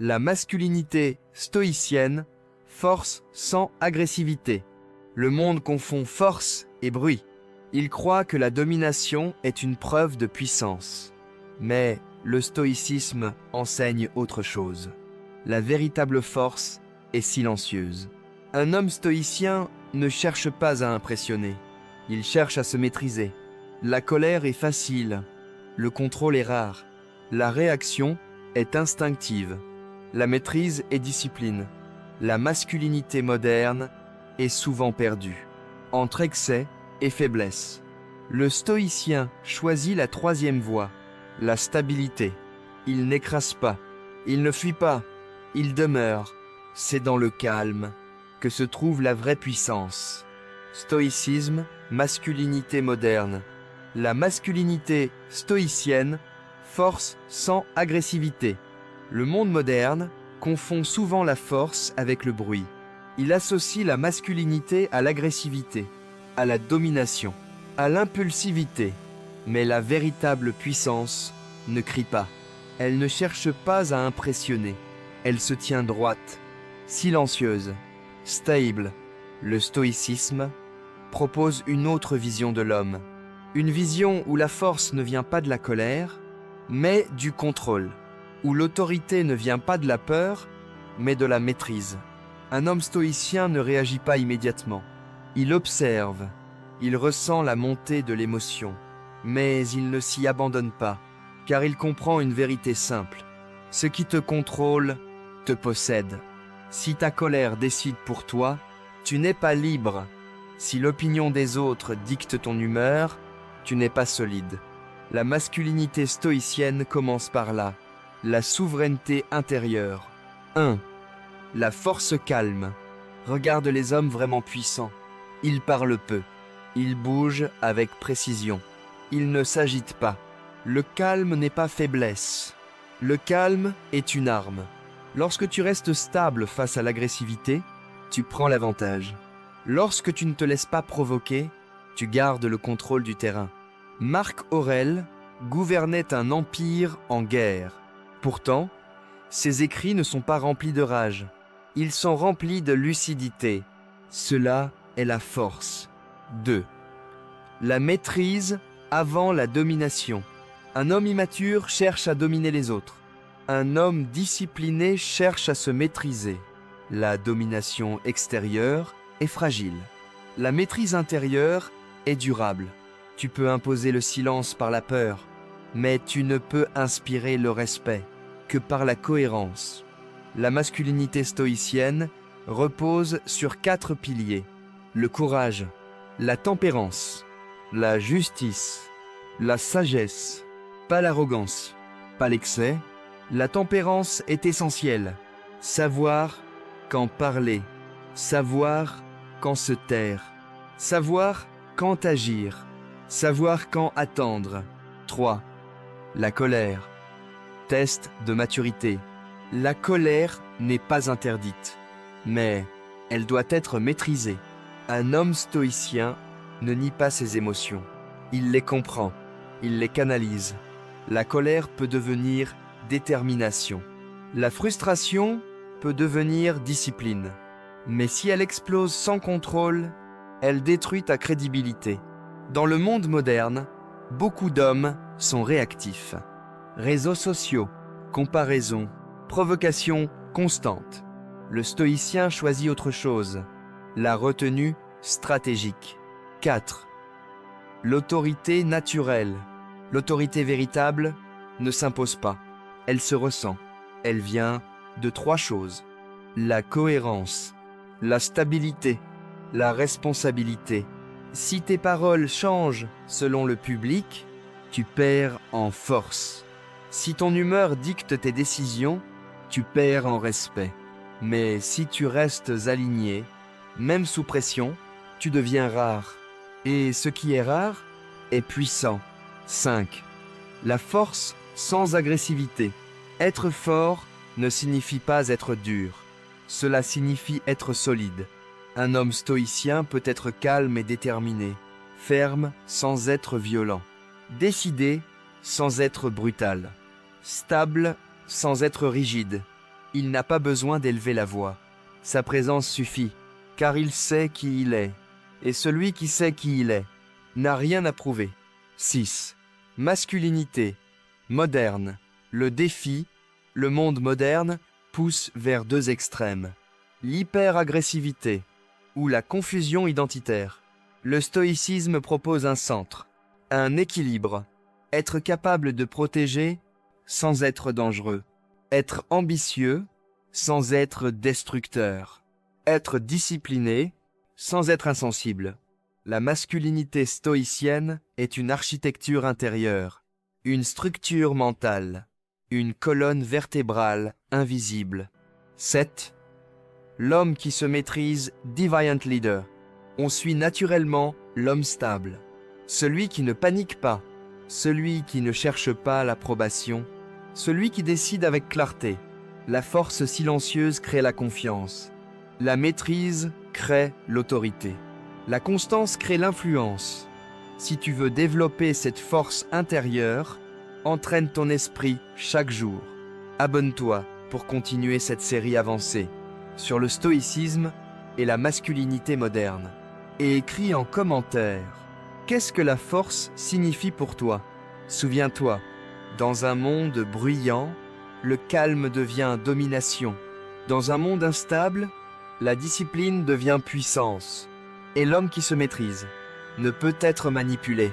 La masculinité stoïcienne, force sans agressivité. Le monde confond force et bruit. Il croit que la domination est une preuve de puissance. Mais le stoïcisme enseigne autre chose. La véritable force est silencieuse. Un homme stoïcien ne cherche pas à impressionner. Il cherche à se maîtriser. La colère est facile. Le contrôle est rare. La réaction est instinctive. La maîtrise est discipline. La masculinité moderne est souvent perdue entre excès et faiblesse. Le stoïcien choisit la troisième voie, la stabilité. Il n'écrase pas, il ne fuit pas, il demeure. C'est dans le calme que se trouve la vraie puissance. Stoïcisme, masculinité moderne. La masculinité stoïcienne, force sans agressivité. Le monde moderne confond souvent la force avec le bruit. Il associe la masculinité à l'agressivité, à la domination, à l'impulsivité. Mais la véritable puissance ne crie pas. Elle ne cherche pas à impressionner. Elle se tient droite, silencieuse, stable. Le stoïcisme propose une autre vision de l'homme. Une vision où la force ne vient pas de la colère, mais du contrôle. Où l'autorité ne vient pas de la peur, mais de la maîtrise. Un homme stoïcien ne réagit pas immédiatement. Il observe, il ressent la montée de l'émotion, mais il ne s'y abandonne pas, car il comprend une vérité simple. Ce qui te contrôle te possède. Si ta colère décide pour toi, tu n'es pas libre. Si l'opinion des autres dicte ton humeur, tu n'es pas solide. La masculinité stoïcienne commence par là, la souveraineté intérieure. 1. La force calme. Regarde les hommes vraiment puissants. Ils parlent peu. Ils bougent avec précision. Ils ne s'agitent pas. Le calme n'est pas faiblesse. Le calme est une arme. Lorsque tu restes stable face à l'agressivité, tu prends l'avantage. Lorsque tu ne te laisses pas provoquer, tu gardes le contrôle du terrain. Marc Aurèle gouvernait un empire en guerre. Pourtant, ses écrits ne sont pas remplis de rage. Ils sont remplis de lucidité. Cela est la force. 2. La maîtrise avant la domination. Un homme immature cherche à dominer les autres. Un homme discipliné cherche à se maîtriser. La domination extérieure est fragile. La maîtrise intérieure est durable. Tu peux imposer le silence par la peur, mais tu ne peux inspirer le respect que par la cohérence. La masculinité stoïcienne repose sur 4 piliers. Le courage, la tempérance, la justice, la sagesse, pas l'arrogance, pas l'excès. La tempérance est essentielle. Savoir quand parler, savoir quand se taire, savoir quand agir, savoir quand attendre. 3. La colère. Test de maturité. La colère n'est pas interdite, mais elle doit être maîtrisée. Un homme stoïcien ne nie pas ses émotions. Il les comprend, il les canalise. La colère peut devenir détermination. La frustration peut devenir discipline. Mais si elle explose sans contrôle, elle détruit ta crédibilité. Dans le monde moderne, beaucoup d'hommes sont réactifs. Réseaux sociaux, comparaison, provocation constante. Le stoïcien choisit autre chose, la retenue stratégique. 4. L'autorité naturelle. L'autorité véritable ne s'impose pas, elle se ressent. Elle vient de 3 choses. La cohérence, la stabilité, la responsabilité. Si tes paroles changent selon le public, tu perds en force. Si ton humeur dicte tes décisions, tu perds en respect. Mais si tu restes aligné, même sous pression, tu deviens rare. Et ce qui est rare est puissant. 5. La force sans agressivité. Être fort ne signifie pas être dur. Cela signifie être solide. Un homme stoïcien peut être calme et déterminé, ferme sans être violent, décidé sans être brutal, stable sans être rigide, Il n'a pas besoin d'élever la voix. Sa présence suffit, car il sait qui il est. Et celui qui sait qui il est n'a rien à prouver. 6. Masculinité. Moderne. Le défi, le monde moderne, pousse vers deux extrêmes. L'hyperagressivité ou la confusion identitaire. Le stoïcisme propose un centre, un équilibre. Être capable de protéger sans être dangereux. Être ambitieux sans être destructeur. Être discipliné sans être insensible. La masculinité stoïcienne est une architecture intérieure, une structure mentale, une colonne vertébrale invisible. 7. L'homme qui se maîtrise, Deviant Leader. On suit naturellement l'homme stable, celui qui ne panique pas, celui qui ne cherche pas l'approbation, celui qui décide avec clarté. La force silencieuse crée la confiance. La maîtrise crée l'autorité. La constance crée l'influence. Si tu veux développer cette force intérieure, entraîne ton esprit chaque jour. Abonne-toi pour continuer cette série avancée sur le stoïcisme et la masculinité moderne. Et écris en commentaire, qu'est-ce que la force signifie pour toi? Souviens-toi, dans un monde bruyant, le calme devient domination. Dans un monde instable, la discipline devient puissance. Et l'homme qui se maîtrise ne peut être manipulé.